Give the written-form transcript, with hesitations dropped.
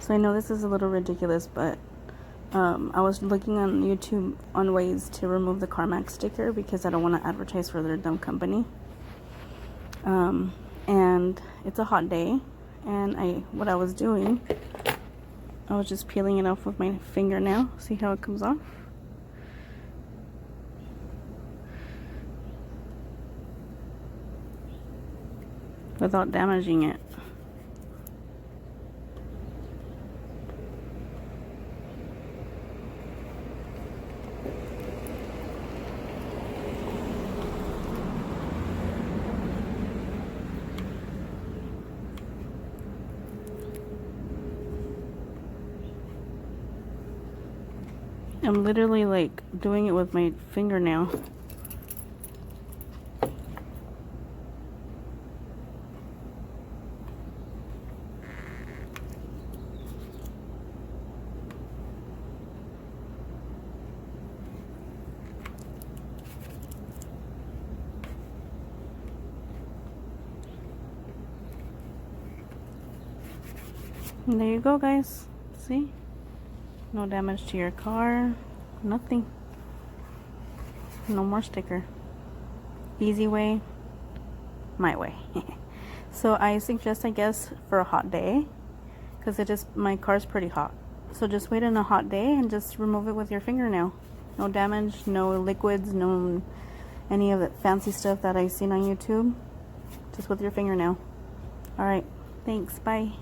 So I know this is a little ridiculous, but I was looking on YouTube on ways to remove the Carmax sticker because I don't want to advertise for their dumb company. And it's a hot day, and what I was doing, I was just peeling it off with my fingernail. See how it comes off? Without damaging it. I'm literally like doing it with my fingernail. And there you go, guys. See? No damage to your car. Nothing. No more sticker. Easy way. My way. So I suggest, I guess, for a hot day, because my car's pretty hot. So just wait on a hot day and just remove it with your fingernail. No damage, no liquids, no any of that fancy stuff that I've seen on YouTube. Just with your fingernail. Alright. Thanks. Bye.